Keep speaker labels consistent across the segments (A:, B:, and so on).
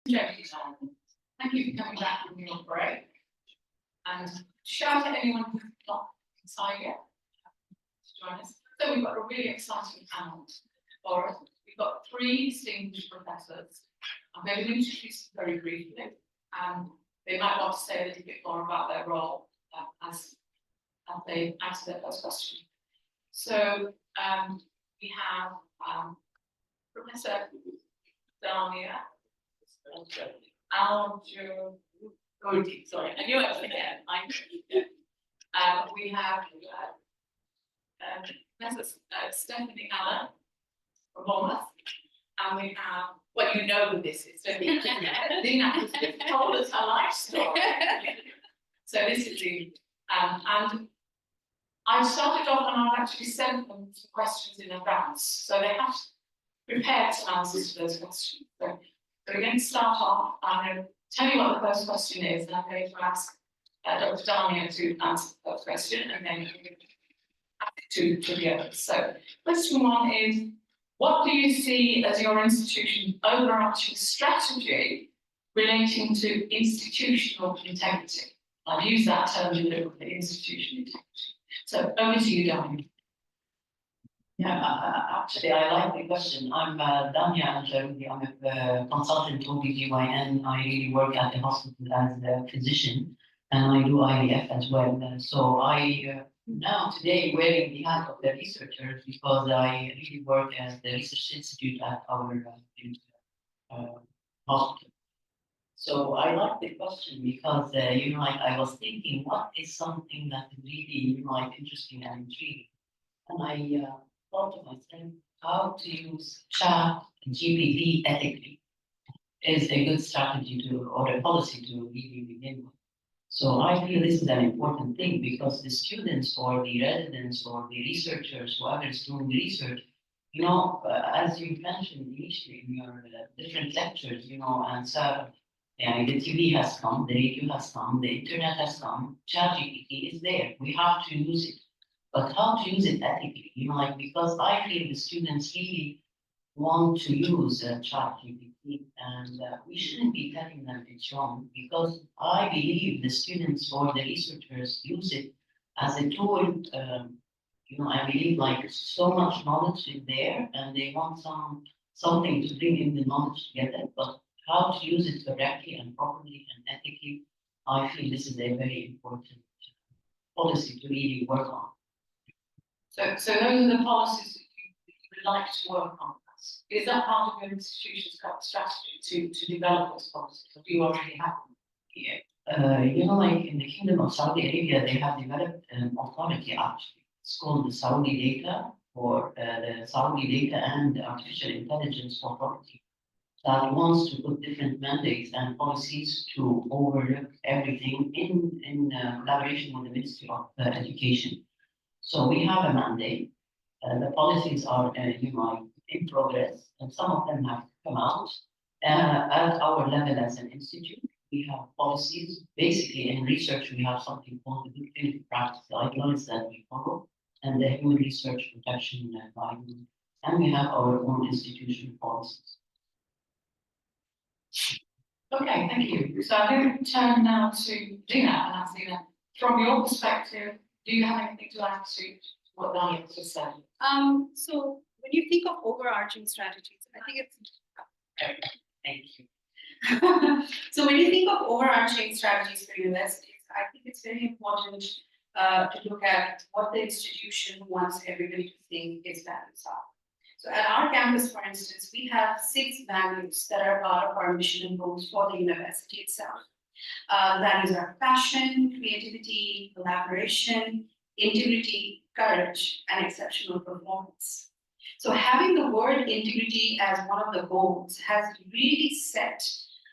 A: Thank you for coming back from your break. And shout at anyone who's not inside yet to join us. So we've got a really exciting panel for us. We've got three distinguished professors. I'm going to introduce them very briefly, and they might want to say a little bit more about their role as they answer their first question. So we have Professor Dania. Sorry, I knew I was again. We have Professor Stephanie Allen from Bournemouth, and we have, well, you know who this is. So Dina has told us her life story. So this is Dina, and I started off and I've actually sent them some questions in advance, so they have prepared some answers to those questions. So we're going to start off. I'm going to tell you what the first question is, and I'm going to ask Dr. Dania to answer the first question, and then to the others. So question one is, what do you see as your institution's overarching strategy relating to institutional integrity? I've used that term deliberately, institutional integrity. So over to you, Dania.
B: Yeah, actually, I like the question. I'm Dania Al-Jaroudi. I'm a consultant to OBGYN. I really work at the hospital as a physician, and I do IVF as well. So I now today wearing the hat of the researchers because I really work as the research institute at our hospital. So I like the question because like I was thinking, what is something that is really like interesting and intriguing, and I thought to myself, how to use chat GPT ethically is a good strategy to, or a policy to really begin with. So I feel this is an important thing because the students or the residents or the researchers, whoever is doing the research, as you mentioned initially in your different lectures, and so the TV has come, the radio has come, the internet has come, ChatGPT is there. We have to use it. But how to use it ethically, because I feel the students really want to use ChatGPT, and we shouldn't be telling them it's wrong, because I believe the students or the researchers use it as a tool. I believe like so much knowledge is there, and they want something to bring in the knowledge together. But how to use it correctly and properly and ethically, I feel this is a very important policy to really work on.
A: So those are the policies that you would like to work on. Is that part of your institution's strategy to develop those policies, or do you already have them here?
B: Like in the Kingdom of Saudi Arabia, they have developed an authority actually. It's called the Saudi Data, or the Saudi Data and Artificial Intelligence Authority, that wants to put different mandates and policies to overlook everything in collaboration with the Ministry of Education. So we have a mandate. The policies are in progress, and some of them have come out. At our level as an institute, we have policies. Basically, in research, we have something called the good clinical practice guidelines that we follow, and the human research protection guidelines, and we have our own institutional policies.
A: Okay, thank you. So I'm going to turn now to Dina and ask Dina, from your perspective, do you have anything to add to what Dania just said?
C: So when you think of overarching strategies, I think it's
B: Thank you.
C: So when you think of overarching strategies for universities, I think it's very important to look at what the institution wants everybody to think its values are. So at our campus, for instance, we have 6 values that are part of our mission and goals for the university itself. Values are passion, creativity, collaboration, integrity, courage, and exceptional performance. So having the word integrity as one of the goals has really set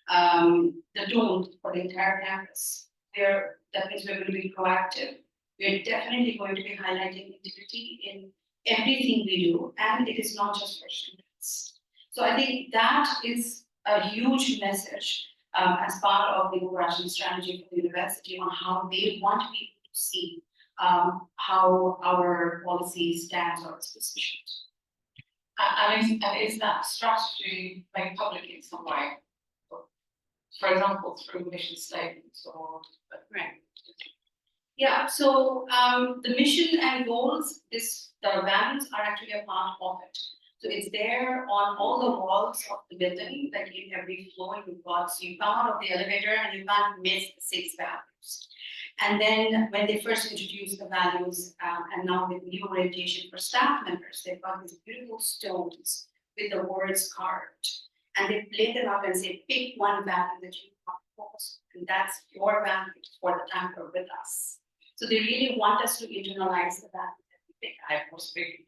C: the tone for the entire campus. That means we're going to be proactive. We're definitely going to be highlighting integrity in everything we do, and it is not just for students. So I think that is a huge message as part of the overarching strategy for the university on how they want people to see how our policy stands or is positioned.
A: And is that strategy made public in some way? for example, through mission statements or.
C: Right. Yeah, so the mission and goals, the values are actually a part of it. So it's there on all the walls of the building, like in every floor you've got, so you come out of the elevator and you can't miss the 6 values. And then when they first introduced the values, and now with new orientation for staff members, they've got these beautiful stones with the words carved. And they play them up and say, pick one value that you want to focus on, and that's your value for the time you're with us. So they really want us to internalize the value that we pick. I was very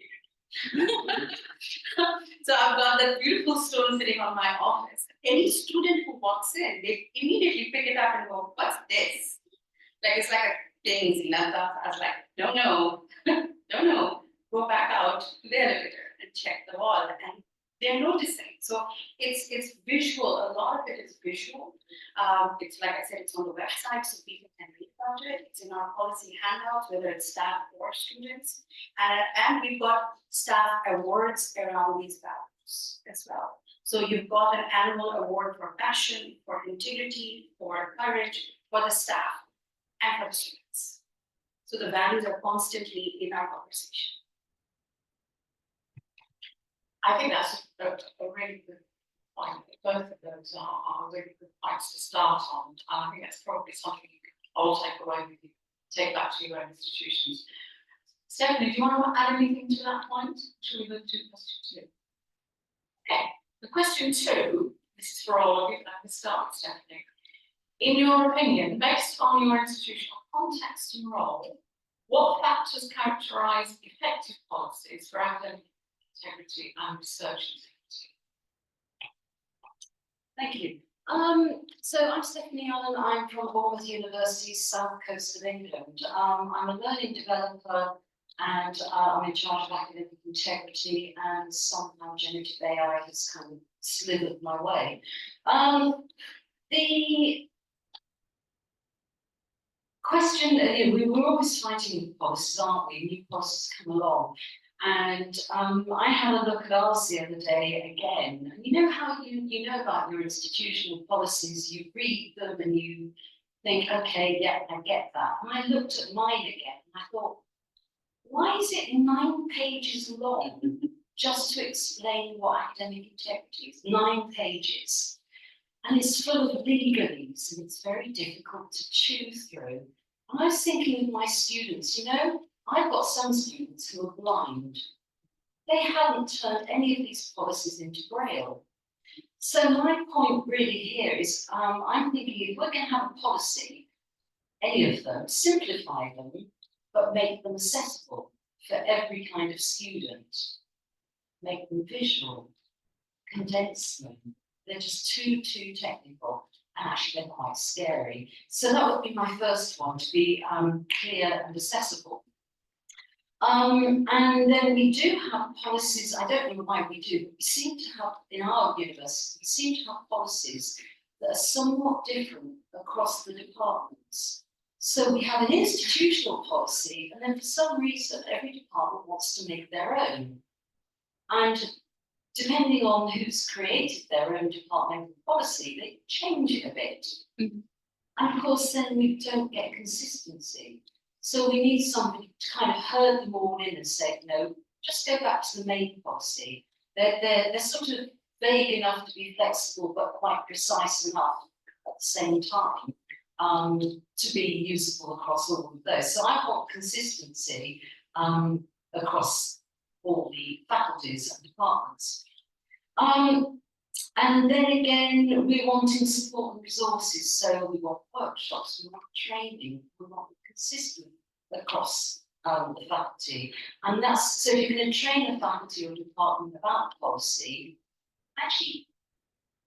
C: So I've got that beautiful stone sitting on my office. Any student who walks in, they immediately pick it up and go, what's this? Like it's like a thing, you know, I was like, no, go back out to the elevator and check the wall. And they're noticing. So it's visual, a lot of it is visual. It's like I said, it's on the website, so people can read about it. It's in our policy handouts, whether it's staff or students. And we've got staff awards around these values as well. So you've got an annual award for passion, for integrity, for courage, for the staff and for the students. So the values are constantly in our conversation.
A: I think that's a really good point. Both of those are really good points to start on. And I think that's probably something you can all take away with you, take back to your own institutions. Stephanie, do you want to add anything to that point? Shall we move to question 2? Okay, the question 2, this is for all of you, let me start, Stephanie. In your opinion, based on your institutional context and role, what factors characterise effective policies for academic integrity and research integrity?
D: Thank you. So I'm Stephanie Allen. I'm from Bournemouth University's south coast of England. I'm a learning developer and I'm in charge of academic integrity, and somehow generative AI has kind of slithered my way. The question, we're always fighting with policies, aren't we? New policies come along. And I had a look at ours the other day again. And you know how you know about your institutional policies, you read them and you think, okay, yeah, I get that. And I looked at mine again and I thought, why is it 9 pages long just to explain what academic integrity is? 9 pages. And it's full of legalese and it's very difficult to chew through. And I was thinking of my students, you know, I've got some students who are blind. They haven't turned any of these policies into Braille. So my point really here is, I'm thinking if we're going to have a policy, any of them, simplify them, but make them accessible for every kind of student. Make them visual, condense them. They're just too technical. And actually they're quite scary. So that would be my first one, to be clear and accessible. And then we do have policies, I don't know why we do, but we seem to have, in our university, we seem to have policies that are somewhat different across the departments. So we have an institutional policy, and then for some reason, every department wants to make their own. And depending on who's created their own departmental policy, they change it a bit. Mm-hmm. And of course, then we don't get consistency. So we need somebody to kind of herd them all in and say, no, just go back to the main policy. They're sort of vague enough to be flexible, but quite precise enough at the same time to be usable across all of those. So I want consistency across all the faculties and departments. And then again, we're wanting support and resources. So we want workshops, we want training, we want consistent across the faculty. And that's, so if you're going to train a faculty or department about policy, actually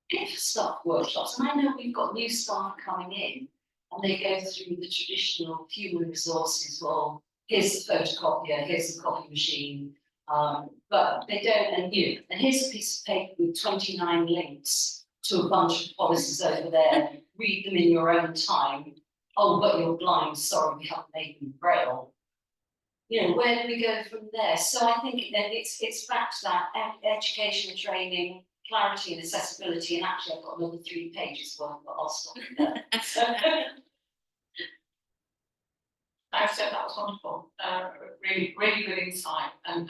D: give staff workshops. And I know we've got new staff coming in and they go through the traditional human resources. Well, here's the photocopier, here's the copy machine. But they don't, and here's a piece of paper with 29 links to a bunch of policies over there. Read them in your own time. Oh, but you're blind. Sorry, we haven't made them Braille. You know, where do we go from there? So I think that it's back to that education, training, clarity and accessibility, and actually I've got another 3 pages worth, but I'll stop there.
A: I've said that was wonderful, really, really good insight and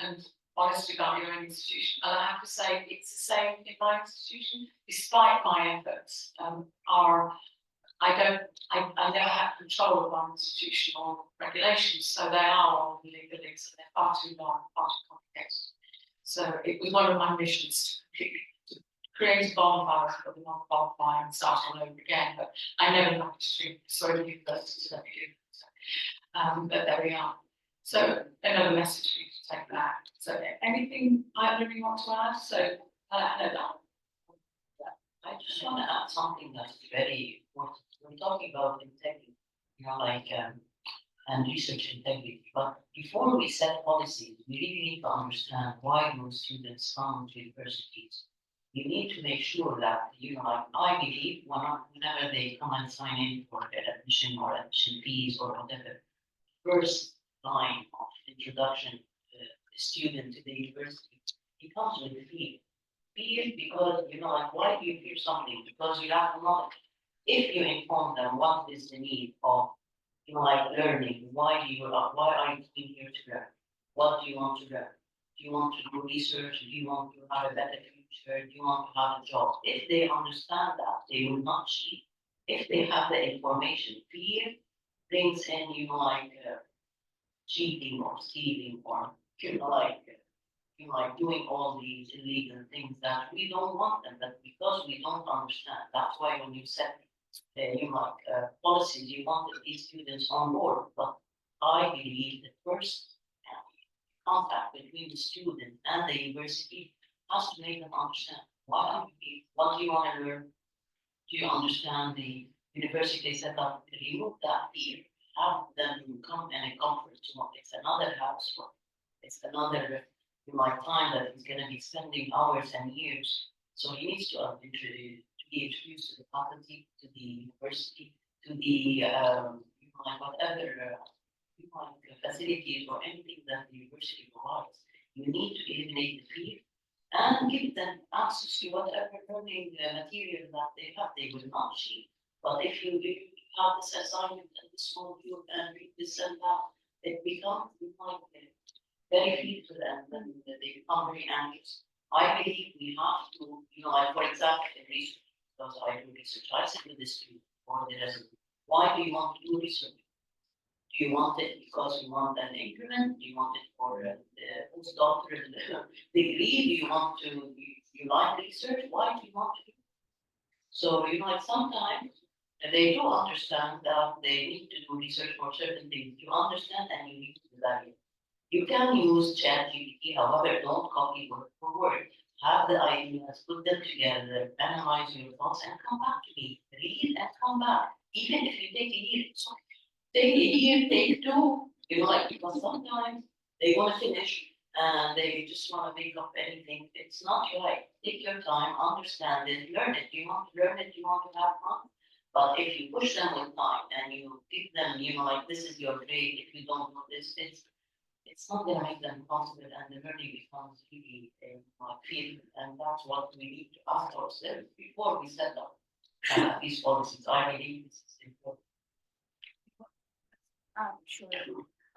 A: honesty about your own institution. And I have to say, it's the same in my institution, despite my efforts, I never have control of my institutional regulations, so they are all legalese and they're far too long, far too complicated. So it was one of my missions to create a bonfire for the non-bonfire and start all over again, but I never managed to persuade the university to let me do it. But there we are. So another message for you to take back. So anything either of you want to add? So I know that.
B: I just want to add something that's very important. We're talking about integrity, and research integrity. But before we set policies, we really need to understand why those students come to universities. We need to make sure that, I believe whenever they come and sign in for admission or admission fees or whatever, first line of introduction to the student to the university, it comes with fear. Fear because, why do you fear something? Because you have knowledge. If you inform them what is the need of, learning, why are you here to learn? What do you want to learn? Do you want to do research? Do you want to have a better future? Do you want to have a job? If they understand that, they will not cheat. If they have the information, fear brings in, cheating or stealing or, doing all these illegal things that we don't want them, but because we don't understand, that's why when you set policies, you want these students on board. But I believe the first contact between the student and the university has to make them understand what do you want to learn? Do you understand the university setup? Remove that fear, have them come in a comfort zone. It's another house work. It's another time that he's going to be spending hours and years. So he needs to be introduced to the faculty, to the university, to the whatever facilities or anything that the university provides. You need to eliminate the fear and give them access to whatever learning material that they have. They will not cheat. But if you have this assignment and this module and read this and that, it becomes very fear to them and they become very anxious. I believe we have to, for example, in research, because I do research, I said to the student or the resident, why do you want to do research? Do you want it because you want an increment? Do you want it for the postdoctorate degree? Do you want to, you like research? Why do you want to do it? So, sometimes they do understand that they need to do research for certain things. You understand and you need to evaluate. You can use ChatGPT, however, don't copy word for word. Have the ideas, put them together, analyze your thoughts, and come back to me. Read and come back. Even if you take a year, take a year, take 2. Because sometimes they want to finish and they just want to make up anything. It's not right. Take your time, understand it, learn it. You want to learn it, you want to have fun. But if you push them with time and you give them, this is your grade, if you don't know this, it's not going to make them confident and the learning becomes really fear. And that's what we need to ask ourselves before we set up these policies. I believe this is important.
C: Sure.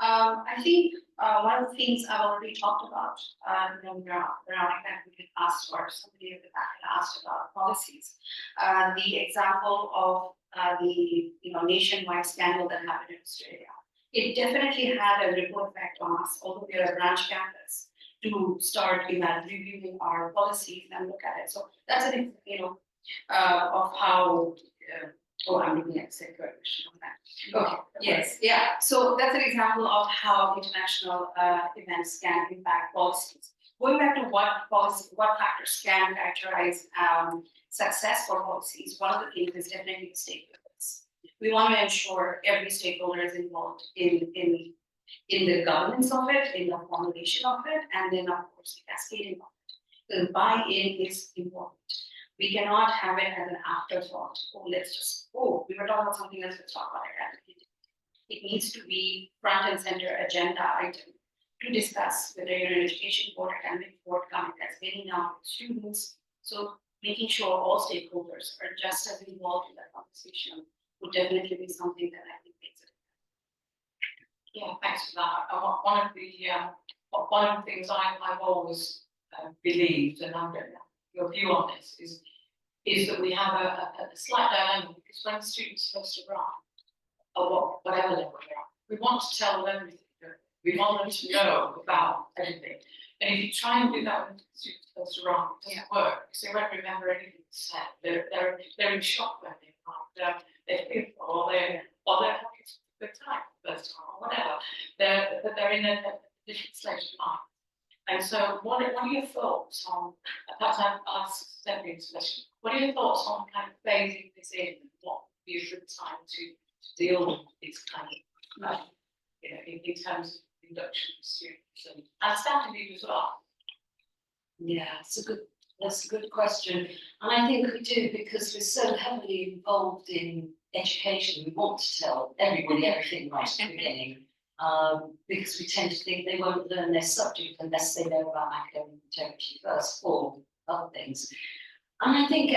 C: I think one of the things I've already talked about, around that we can ask, or somebody at the back asked about policies. The example of the nationwide scandal that happened in Australia. It definitely had a ripple effect on us, although we are a branch campus, to start reviewing our policies and look at it. So that's an of how. I'm looking at the second question on that. Okay. Yes. Yeah. So that's an example of how international events can impact policies. Going back to what factors can characterize success for policies, one of the things is definitely stakeholders. We want to ensure every stakeholder is involved in the governance of it, in the formulation of it, and then of course the cascading of it. The buy-in is important. We cannot have it as an afterthought. We were talking about something else, let's talk about it. It needs to be front and center agenda item to discuss whether you're an education board, academic board, coming cascading down with students, So making sure all stakeholders are just as involved in that conversation would definitely be something that I think makes it.
A: Yeah, thanks for that. One of the things I've always believed, and I'm getting your view on this, is that we have a slight dilemma, because when students first arrive, or whatever level they are, we want to tell them everything. Don't we? We want them to know about everything. And if you try and do that when students first arrive, it doesn't work, because they won't remember anything said. They're in shock when they arrive. They're fearful, or they're having a good time first time, or whatever. They're in a different state of mind. And so, what are your thoughts on? Perhaps I'll ask Stephanie this question. What are your thoughts on kind of phasing this in? What would be a good time to deal with this kind of, in terms of induction of students and staff indeed as well?
D: Yeah, that's a good question. And I think we do, because we're so heavily involved in education. We want to tell everybody everything right at the beginning, because we tend to think they won't learn their subject unless they know about academic integrity first, or other things. And I think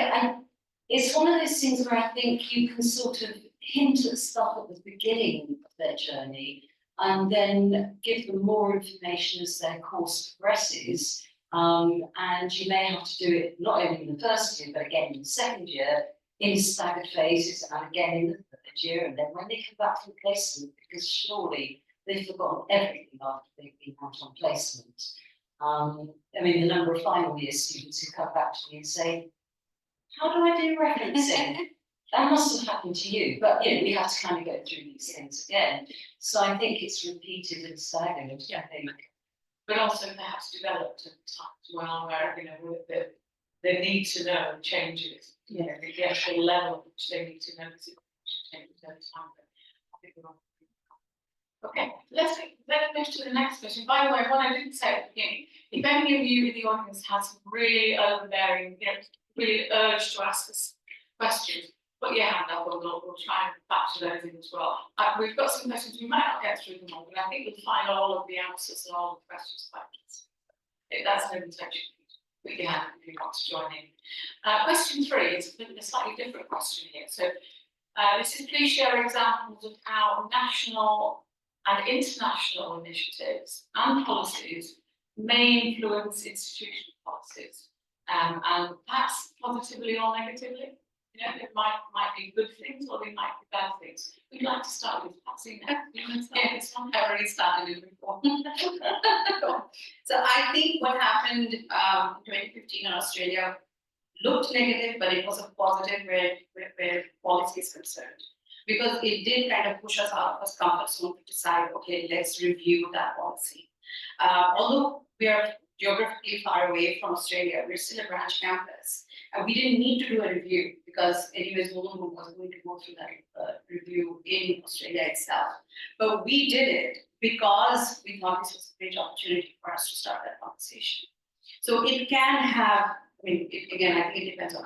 D: it's one of those things where I think you can sort of hint at stuff at the beginning of their journey, and then give them more information as their course progresses. And you may have to do it not only in the first year, but again in the second year, in staggered phases, and again in the third year, and then when they come back from placement, because surely they've forgotten everything after they've been out on placement. I mean, the number of final year students who come back to me and say, how do I do referencing? That must have happened to you, but we have to kind of go through these things again. So I think it's repeated and staggered, I think.
A: But also perhaps developed at time as well, where they need to know changes. The actual level which they need to know changes over time. I think we're all. Okay, let's move to the next question. By the way, what I didn't say at the beginning, if any of you in the audience has some really overbearing, really urge to ask us questions, put your hand up, we'll try and factor those in as well. We've got some questions, we might not get through them all, but I think we'll find all of the answers and all the questions quite easy. That's an invitation. Put your hand up if you want to join in. Question 3 is a slightly different question here. So this is, please share examples of how national and international initiatives and policies may influence institutional policies, and perhaps positively or negatively. It might be good things or they might be bad things. We'd like to start with Patsy now.
C: Yes, I've already started it before. So I think what happened in 2015 in Australia looked negative, but it was a positive where policy is concerned. Because it did kind of push us out of our comfort zone to decide, okay, let's review that policy. Although we are geographically far away from Australia, we're still a branch campus. And we didn't need to do a review because anyways, Wollongong was going to go through that review in Australia itself. But we did it because we thought this was a great opportunity for us to start that conversation. So it can have, I think it depends on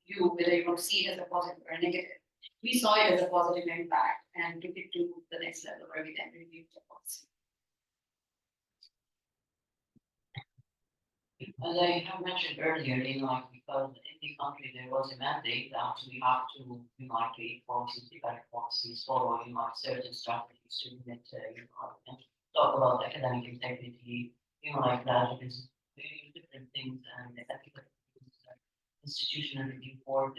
C: you, whether you want to see it as a positive or a negative. We saw it as a positive impact and took it to the next level where we then reviewed the policy.
B: As I have mentioned earlier, because in the country there was a mandate that we have to, create policies, develop policies, follow, certain strategies to limit, and talk about academic integrity, graduates, different things, and ethical institutional review board,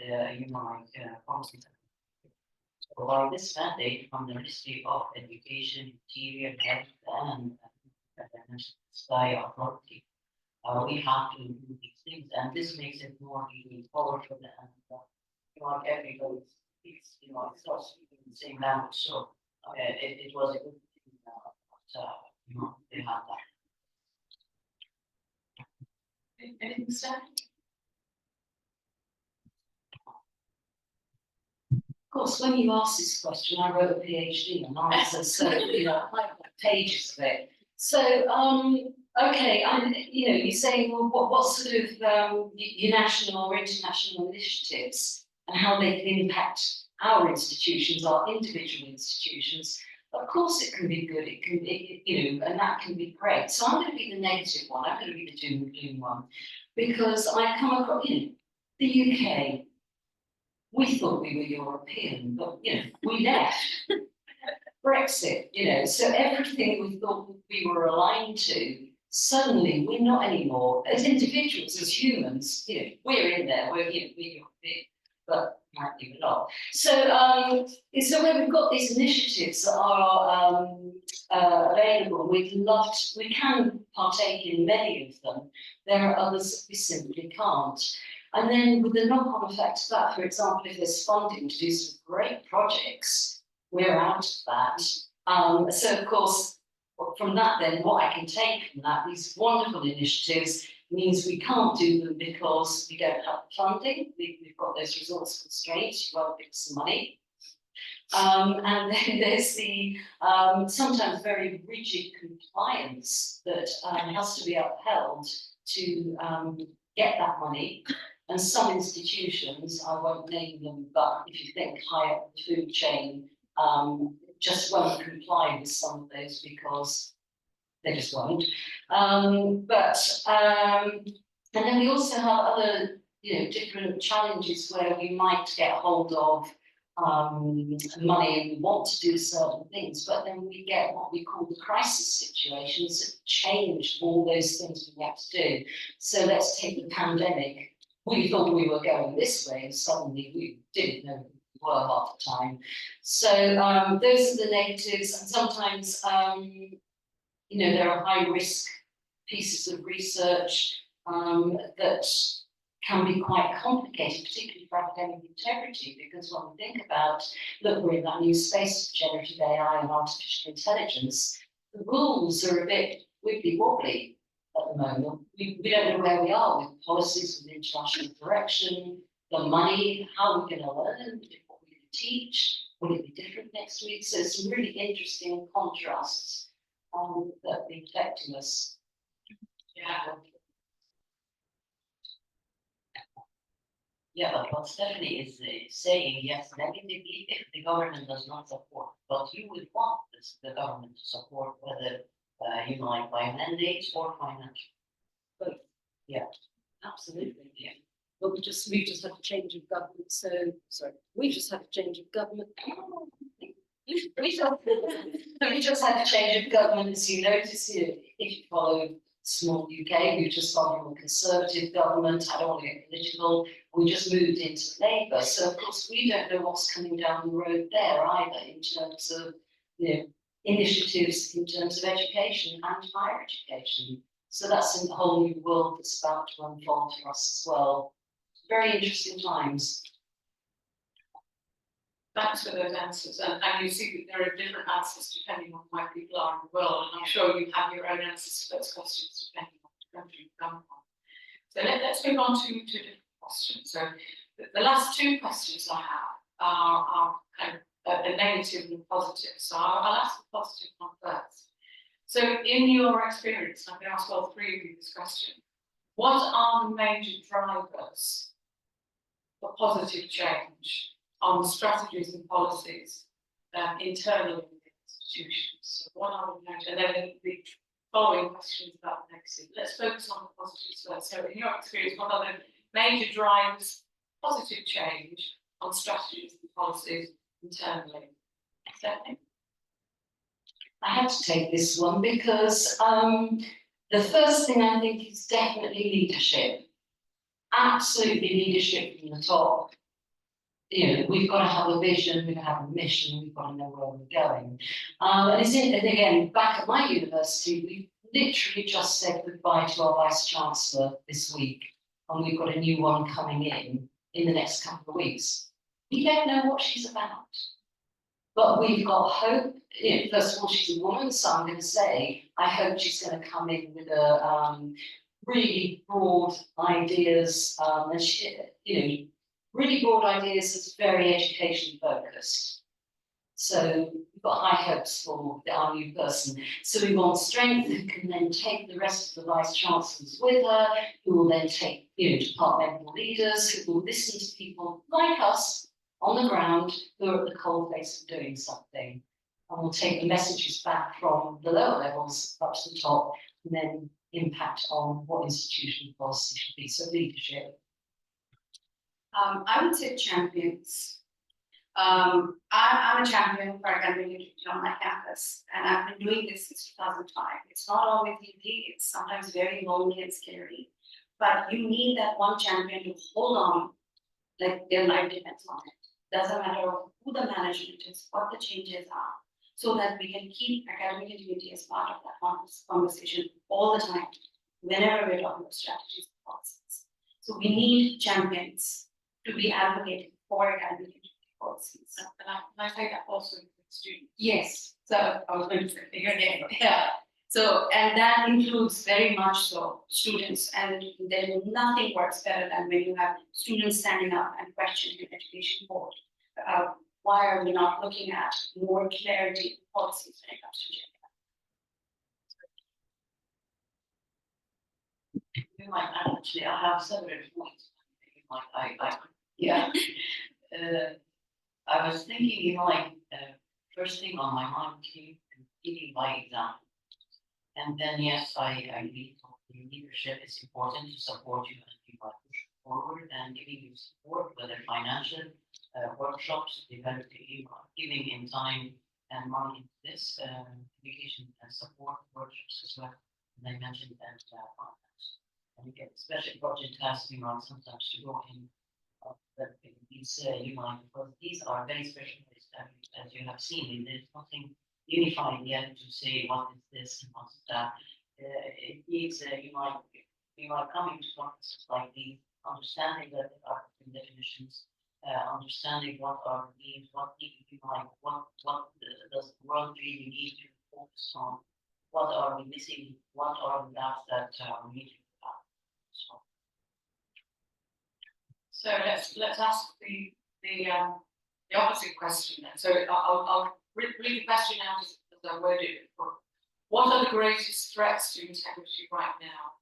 B: policies. So by this mandate from the Ministry of Education, Interior, Health, and Sky Authority, we have to do these things, and this makes it more easily powerful, and everybody speaks, it's not speaking the same language, so it was a good thing that they had that.
A: Anything to say?
D: Of course, when you asked this question, I wrote a PhD on answers, so pages of it. So, okay, you're saying, well, what sort of your national or international initiatives and how they can impact our institutions, our individual institutions. of course it can be good, it can be, you know, and that can be great. So I'm going to be the negative one, I'm going to be the doom and gloom one, because I come across, you know, the UK, we thought we were European, but, you know, we left. Brexit, you know, so everything we thought we were aligned to, suddenly we're not anymore. As individuals, as humans, you know, we're in there, we're, you know, we're, but apparently we're not. So, so when we've got these initiatives that are available, we'd love to, we can partake in many of them. There are others that we simply can't. And then with the knock-on effect of that, for example, if there's funding to do some great projects, we're out of that. So of course, from that then, what I can take from that, these wonderful initiatives, means we can't do them because we don't have the funding, we've got those resource constraints, you won't give us the money. And then there's the sometimes very rigid compliance that has to be upheld to get that money. And some institutions, I won't name them, but if you think high up the food chain, just won't comply with some of those because they just won't. And then we also have other, you know, different challenges where we might get hold of money and we want to do certain things, but then we get what we call the crisis situations that change all those things we have to do. So let's take the pandemic. We thought we were going this way and suddenly we didn't know we were half the time. So those are the negatives, and sometimes you know, there are high risk pieces of research that can be quite complicated, particularly for academic integrity, because when we think about, look, we're in that new space of generative AI and artificial intelligence, the rules are a bit wibbly wobbly at the moment. We don't know where we are with policies, with international direction, the money, how we're going to learn, what we're going to teach, will it be different next week? So it's some really interesting contrasts that have been affecting us.
A: Yeah.
B: Yeah, but what Stephanie is saying, yes, negatively, if the government does not support, but you would want this, the government to support, whether you know, like by mandates or financial.
E: Both.
B: Yeah,
E: Absolutely, yeah. But we've just had a change of government, so, sorry, we've just had a change of government.
D: We just had a change of government, as you notice, if you follow small UK, we've just gone from a Conservative government. I don't want to get political. We just moved into Labour, so of course we don't know what's coming down the road there either in terms of, you know, initiatives in terms of education and higher education. So that's a whole new world that's about to unfold for us as well. Very interesting times.
A: Thanks for those answers, and you see that there are different answers depending on where people are in the world, and I'm sure you have your own answers to those questions depending on the country you come from. So let's move on to different questions. So the last two questions I have are kind of a negative and positive. So I'll ask the positive one first. So in your experience, and I'm going to ask all three of you this question, what are the major drivers for positive change on strategies and policies internally in the institutions? So what are the major, and then the following questions about the negative. Let's focus on the positives first. So in your experience, what are the major drivers for positive change on strategies and policies internally? Stephanie?
D: I had to take this one because the first thing I think is definitely leadership. Absolutely leadership from the top. You know, we've got to have a vision, we've got to have a mission, we've got to know where we're going. And again, back at my university, we literally just said goodbye to our Vice Chancellor this week, and we've got a new one coming in the next couple of weeks. We don't know what she's about, but we've got hope. You know, first of all, she's a woman, so I'm going to say, I hope she's going to come in with a really broad ideas, and she, you know, really broad ideas that's very education focused. So we've got high hopes for our new person. So we want strength who can then take the rest of the Vice Chancellors with her, who will then take, you know, departmental leaders, who will listen to people like us on the ground who are at the coalface of doing something. and will take the messages back from the lower levels up to the top, and then impact on what institutional policy should be. So leadership.
C: I would say champions. I'm a champion for academic on my campus, and I've been doing this since 2005. It's not always easy, it's sometimes very lonely and scary, but you need that one champion to hold on, like their life depends on it. Doesn't matter who the management is, what the changes are, so that we can keep academic integrity as part of that conversation all the time, whenever we're talking about strategies and policies. So we need champions to be advocating for academic integrity policies.
A: And I say that also with students.
C: Yes, so I was going to say your name, yeah. So, and that includes very much so students, and there's nothing works better than when you have students standing up and questioning your education board about why are we not looking at more clarity in policies when it comes to gender.
B: You know, actually, I have several points.
C: Yeah.
B: I was thinking, you know, first thing on my mind came thinking by example. And then, yes, I agree, leadership is important to support you and you are pushing forward and giving you support, whether financial workshops, developing, giving in time and money into this, education and support workshops as well. And I mentioned that finance. And you get special project tasks, sometimes to go in. But these, because these are very specialized, as you have seen, there's nothing unified yet to say what is this and what's that. It needs, coming to conferences like these, understanding that there are different definitions, understanding what are the needs, what does the world really need to focus on, what are we missing, what are the gaps that we need to fill.
A: So let's ask the opposite question then. So I'll read the question out as I worded it before. What are the greatest threats to integrity right now,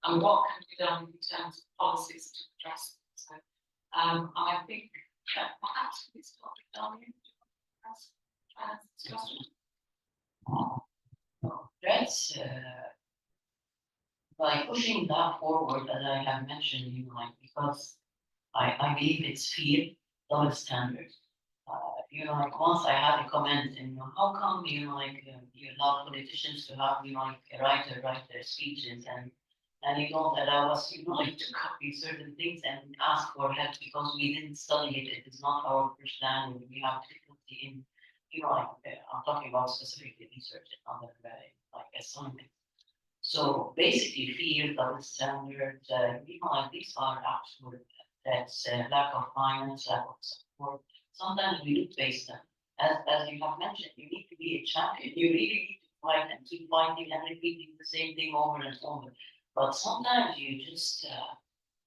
A: and what can be done in terms of policies to address them? So I think that perhaps we start with Daniel to ask this question.
B: Threats, by pushing that forward, as I have mentioned, because I believe it's fear, double standards. Once I had a comment, and how come you allow politicians to have a writer write their speeches, and you don't allow us to copy certain things and ask for help because we didn't study it. It is not our first language. We have difficulty in I'm talking about specifically research and other assignments. So basically, fear, double standards, these are absolute. That's lack of finance, lack of support. Sometimes we do face them. As you have mentioned, you need to be a champion. You really need to fight and keep fighting and repeating the same thing over and over. But sometimes you just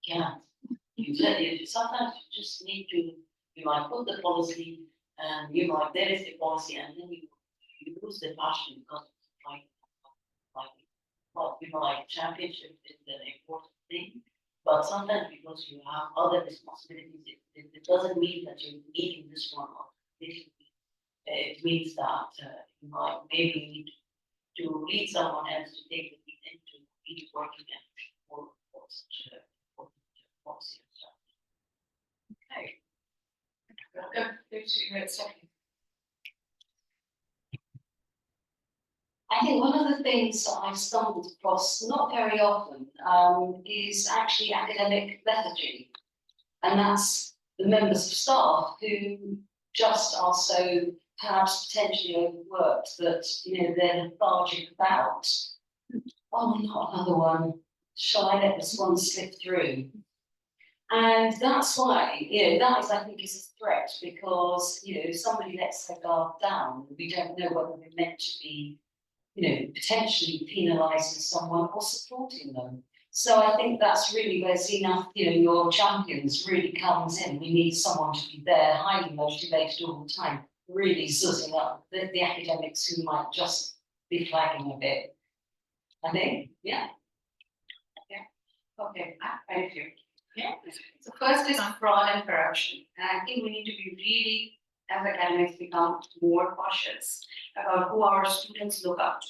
B: can't. Sometimes you just need to, put the policy and there is the policy, and then you lose the passion because championship is an important thing. But sometimes because you have other responsibilities, it doesn't mean that you're meeting this one or this. It means that you might maybe need to lead someone else to take the lead into really working and for such a policy and stuff.
A: Okay. Go to you in a second.
D: I think one of the things that I've stumbled across not very often is actually academic lethargy. And that's the members of staff who just are so perhaps potentially overworked that, they're lethargic about, oh, not another one. Shall I let this one slip through? And that's why, that is, I think, is a threat because, if somebody lets their guard down, we don't know whether they're meant to be potentially penalising someone or supporting them. So I think that's really where Zenith, your champions really comes in. We need someone to be there, highly motivated all the time, really sussing up the academics who might just be flagging a bit. I think, yeah.
C: Okay, thank you. Yeah. So first is fraud and corruption, and I think we need to be really as academics become more cautious about who our students look up to.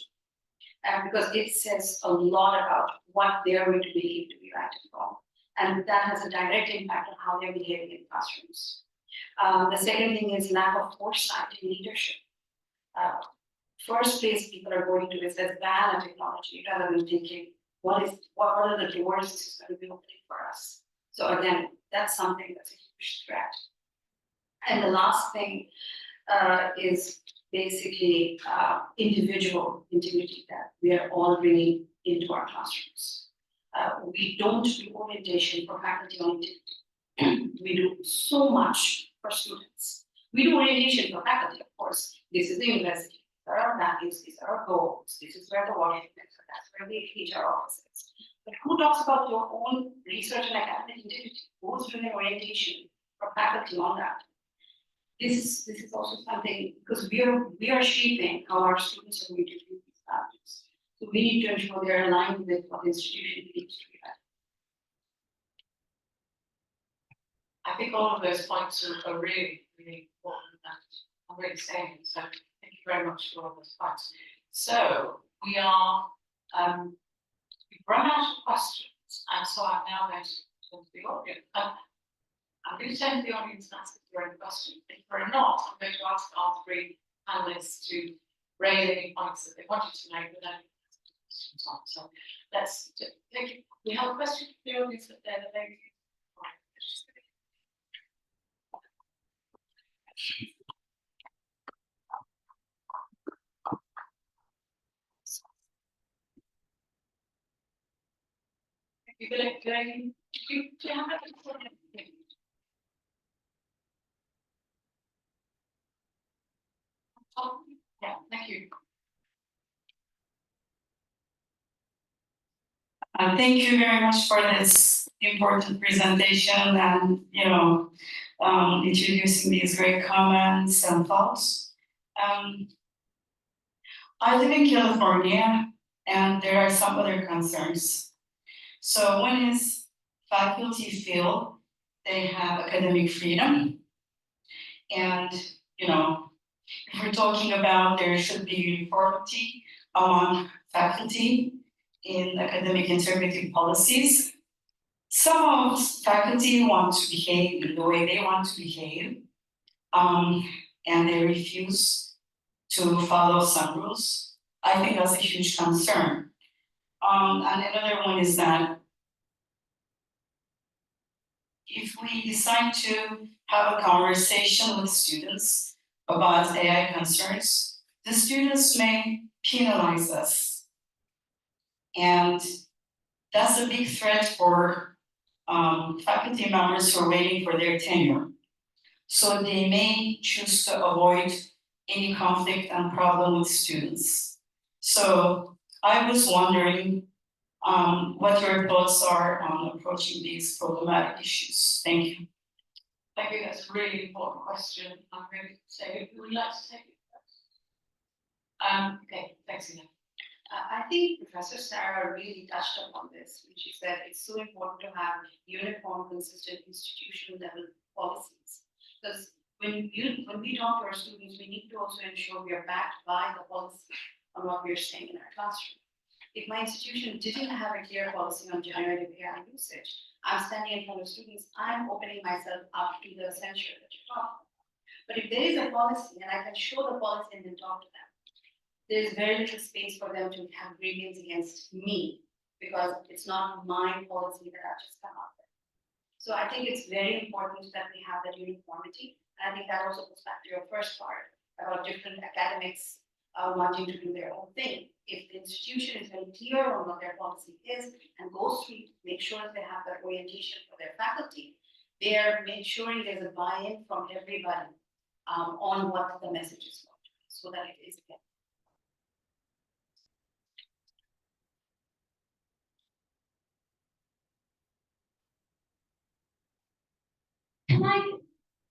C: And because it says a lot about what they're going to believe to be right and wrong. And that has a direct impact on how they're behaving in classrooms. The second thing is lack of foresight in leadership. First place people are going to is as bad at technology rather than thinking, what are the doors this is going to be opening for us? So again, that's something that's a huge threat. And the last thing is basically individual integrity that we are all bringing into our classrooms. We don't do orientation for faculty on integrity. We do so much for students. We do orientation for faculty, of course. This is the university. There are values, these are our goals, this is where the Washington is, that's where the HR office is. But who talks about your own research and academic integrity? Who's doing orientation for faculty on that? This is also something, because we are shaping how our students are going to view these values. So we need to ensure they're aligned with what the institution needs to be at.
A: I think all of those points are really, really important and I'm really saying, so thank you very much for all those points. So we are, we've run out of questions, and so I'm now going to turn to the audience. I'm going to turn to the audience and ask if there are any questions. If there are not, I'm going to ask our three panelists to raise any points that they wanted to make, but then questions on. So let's take, we have a question from the audience up there, the lady. Do you have anything? Oh, yeah, thank you.
F: Thank you very much for this important presentation and, introducing these great comments and thoughts. I live in California and there are some other concerns. So one is faculty feel they have academic freedom. And, if we're talking about there should be uniformity among faculty in academic integrity policies. Some of faculty want to behave in the way they want to behave, and they refuse to follow some rules. I think that's a huge concern. And another one is that if we decide to have a conversation with students about AI concerns, the students may penalize us. And that's a big threat for faculty members who are waiting for their tenure. So they may choose to avoid any conflict and problem with students. So I was wondering what your thoughts are on approaching these problematic issues. Thank you.
A: Thank you, that's a really important question. I'm going to say, who would like to take it first? Okay, thanks, Ina.
C: I think Professor Sarah really touched upon this when she said it's so important to have uniform, consistent institutional level policies. Because when we talk to our students, we need to also ensure we are backed by the policy on what we are saying in our classroom. If my institution didn't have a clear policy on generative AI usage, I'm standing in front of students, I'm opening myself up to the censure that you're talking about. But if there is a policy and I can show the policy and then talk to them, there's very little space for them to have grievance against me because it's not my policy that I've just come up with. So I think it's very important that we have that uniformity. And I think that also goes back to your first part about different academics wanting to do their own thing. If the institution is very clear on what their policy is and goes through, make sure that they have that orientation for their faculty, they are ensuring there's a buy-in from everybody on what the message is going to be, so that it is effective.
D: Can I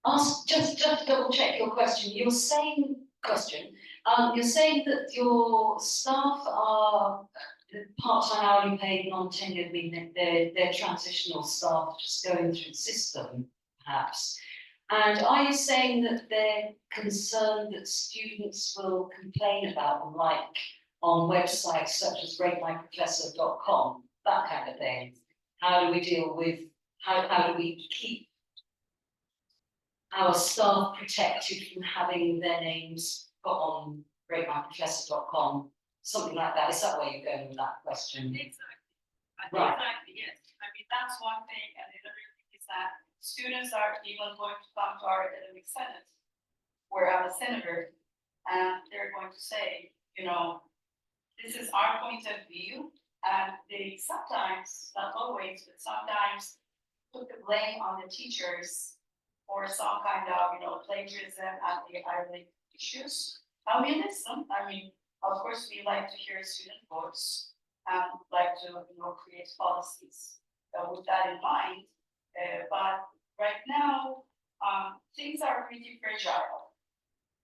D: ask, just to double check your question, you're saying that your staff are part-time hourly paid, non-tenured, meaning they're transitional staff just going through the system, perhaps. And are you saying that they're concerned that students will complain about them, like on websites such as ratemyprofessor.com, that kind of thing? How do we deal with, how do we keep our staff protected from having their names put on ratemyprofessor.com, something like that? Is that where you're going with that question?
G: Exactly.
D: Right.
G: Exactly, yes. I mean, that's one thing, and the other thing is that students are even going to come to our academic senate, where I'm a senator, and they're going to say, you know, this is our point of view, and they sometimes, not always, but sometimes put the blame on the teachers for some kind of, you know, plagiarism and the Arabic issues. And we listen. I mean, of course, we like to hear student voice and like to, you know, create policies with that in mind. But right now, things are pretty fragile.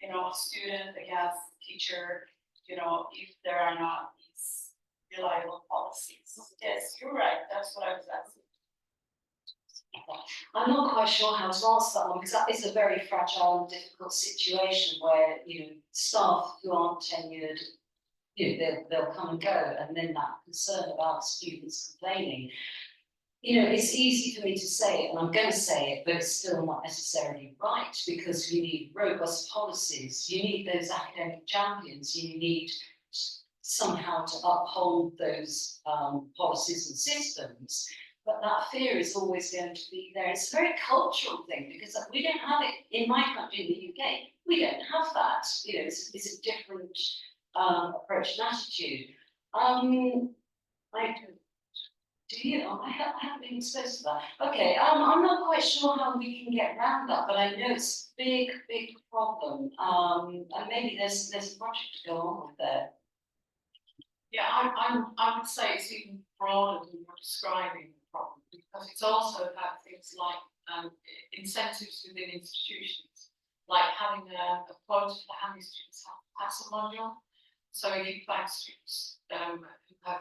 G: You know, student against teacher, you know, if there are not these reliable policies. Yes, you're right. That's what I was asking.
D: I'm not quite sure how to answer that one because that is a very fragile and difficult situation where, you know, staff who aren't tenured, you know, they'll come and go, and then that concern about students complaining. You know, it's easy for me to say it, and I'm going to say it, but it's still not necessarily right because you need robust policies. You need those academic champions. You need somehow to uphold those policies and systems. But that fear is always going to be there. It's a very cultural thing because we don't have it in my country, in the UK. We don't have that. You know, it's a different approach and attitude. Do you? I haven't been exposed to that. Okay, I'm not quite sure how we can get around that, but I know it's a big, big problem. And maybe there's a project to go on with there.
A: Yeah, I would say it's even broader than you're describing the problem, because it's also about things like incentives within institutions, like having a quota for how many students have to pass a module. So if you find students who have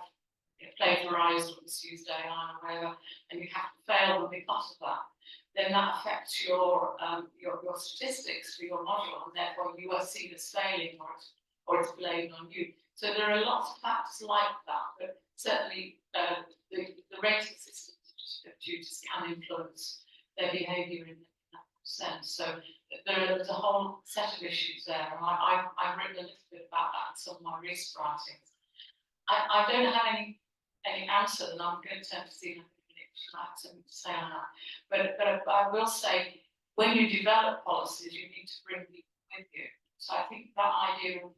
A: plagiarised or misused AI or whatever, and you have to fail them because of that, then that affects your statistics for your module, and therefore you are seen as failing, or it's blamed on you. So there are lots of factors like that, but certainly the rating systems of tutors can influence their behaviour in that sense. So there's a whole set of issues there, and I've written a little bit about that in some of my recent writings. I don't have any answer, and I'm going to turn to Stephen if she'd like something to say on that. But I will say, when you develop policies, you need to bring people with you. So I think that idea of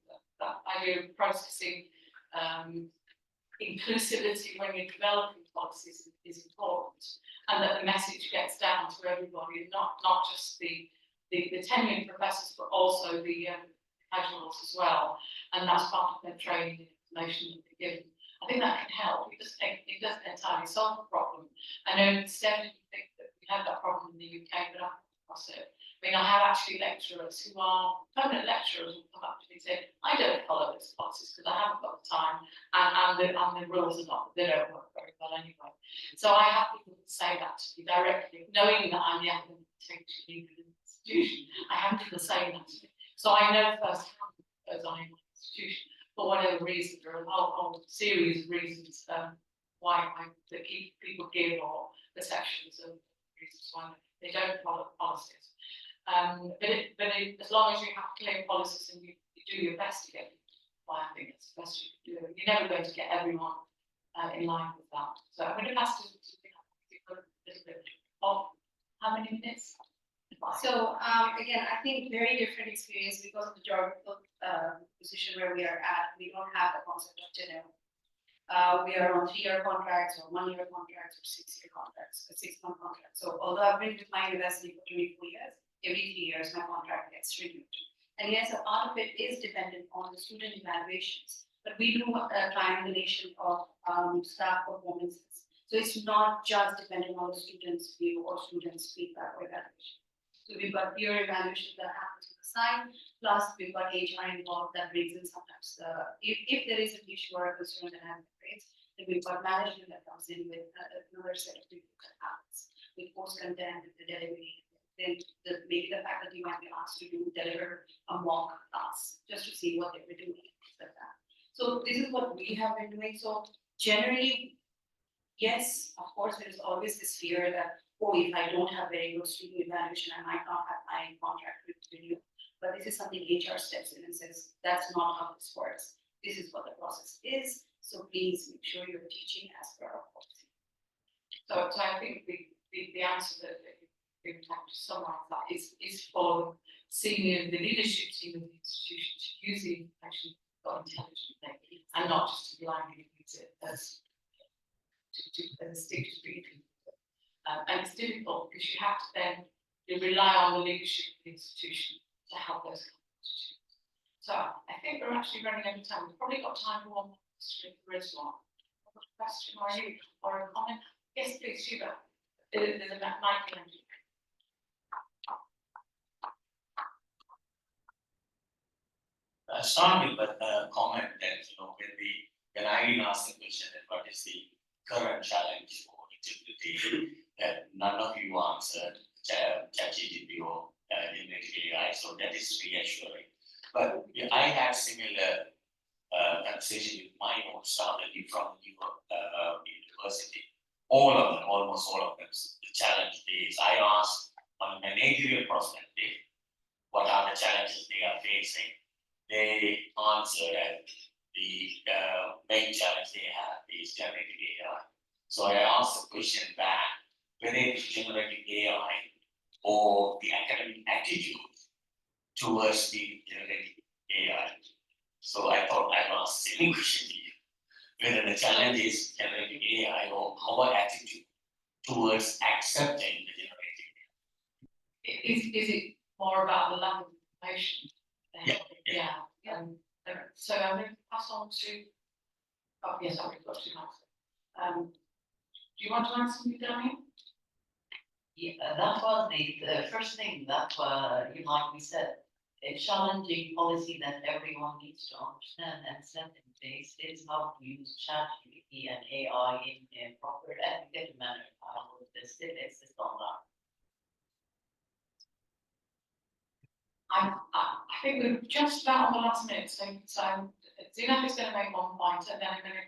A: processing inclusivity when you're developing policies is important, and that the message gets down to everybody, not just the tenured professors, but also the casuals as well. And that's part of their training and information that they're given. I think that can help. It doesn't entirely solve the problem. I know Steph, you think that we have that problem in the UK, but I haven't across it. I mean, I have actually lecturers who are permanent lecturers who come up to me and say, I don't follow those policies because I haven't got the time, and the rules are not, they don't work very well anyway. So I have people who say that to me directly, knowing that I'm the academic teacher in an institution. I have people saying that to me. So I know firsthand what goes on in my institution. For whatever reason, there are a whole series of reasons why that people give, or perceptions of reasons why they don't follow policies. But as long as you have clear policies and you do your best to get people, well, I think that's the best you can do. You're never going to get everyone in line with that. So I'm going to ask you to think a little bit of how many minutes?
C: So again, I think very different experience because of the geographical position where we are at. We don't have the concept of tenure. We are on 3-year contracts or 1-year contracts or 6-year contracts, or 6-month contracts. So although I've been with my university for 24 years, every 3 years my contract gets renewed. And yes, a part of it is dependent on the student evaluations, but we do a triangulation of staff performances. So it's not just dependent on the student's view or student's feedback or evaluation. So we've got peer evaluation that happens on the side, plus we've got HR involved that brings in sometimes if there is an issue or a concern that happens, grades, then we've got management that comes in with another set of people that happens with post content, the delivery, then maybe the fact that you might be asked to deliver a mock class, just to see what they were doing, things like that. So this is what we have been doing, so generally, yes, of course, there is always this fear that, oh, if I don't have very good student evaluation, I might not have my contract renewed. But this is something HR steps in and says, that's not how this works. This is what the process is, so please make sure you're teaching as per our policy.
A: So I think the answer that we would have to summarize that is for the leadership team of the institution to use the information got intelligently and not just to blindly use it as a stick to beat people. And it's difficult because you have to then rely on the leadership of the institution to help those institutions. So I think we're actually running out of time. We've probably got time for one question if there is one. A question or a comment? Yes, please, Shiva. There's a mic behind you.
H: Start with a comment that, when I asked the question that what is the current challenge for integrity, that none of you answered, ChatGPT or generative AI, so that is reassuring. But I had similar conversation with my own staff that you from university. All of them, almost all of them, the challenge is, I asked on a managerial perspective, what are the challenges they are facing? They answered that the main challenge they have is generative AI. So I asked the question back, whether it's generative AI or the academic attitude towards the generative AI. So I thought I'd ask the same question to you, whether the challenge is generative AI or our attitude towards accepting the generative AI.
A: Is it more about the lack of information?
H: Yeah.
A: So I'm going to pass on to. Oh yes, I've got to answer. Do you want to answer something, Daniel?
B: Yeah, that was the first thing that, like we said, a challenging policy that everyone needs to understand and set in place is how to use ChatGPT and AI in a proper ethical manner. I would still insist on that.
A: I think we're just about on the last minute, so Zina is going to make one point, and then I'm going to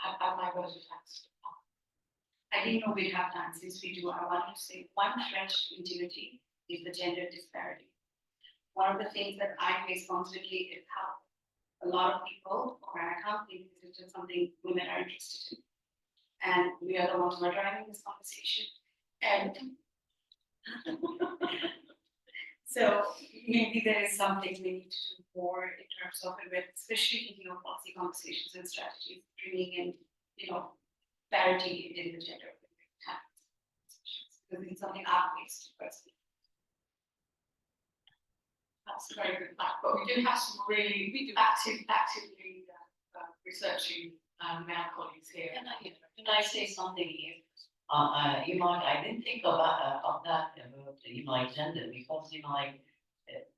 A: add my words of thanks.
C: I didn't know we'd have time. Since we do, I wanted to say one threat to integrity is the gender disparity. One of the things that I face constantly is how a lot of people or I can't think this is just something women are interested in. And we are the ones who are driving this conversation. And so maybe there is something we need to do more in terms of it, especially thinking of policy conversations and strategies, bringing in, parity in the gender because it's something I've faced personally.
A: That's a very good fact, but we do have some really actively researching male colleagues here.
B: Can I say something here? I didn't think of that about gender because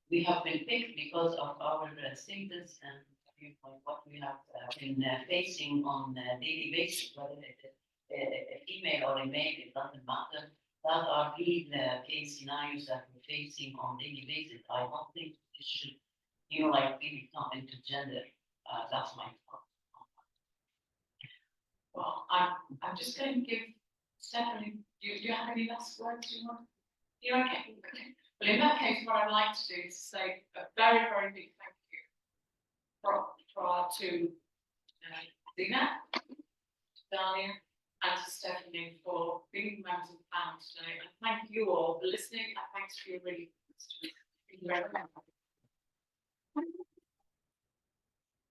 B: we have been picked because of our status and what we have been facing on a daily basis, whether it's a female or a male, it doesn't matter. That are real case scenarios that we're facing on daily basis. I don't think it should, really come into gender. That's my thought.
A: Well, I'm just going to give Stephanie. Do you have any last words you want? You're okay. Well, in that case, what I'd like to do is say a very, very big thank you for our two, Zina, Dahlia, and to Stephanie for being members of the panel today. And thank you all for listening, and thanks for your really good questions. Thank you very much.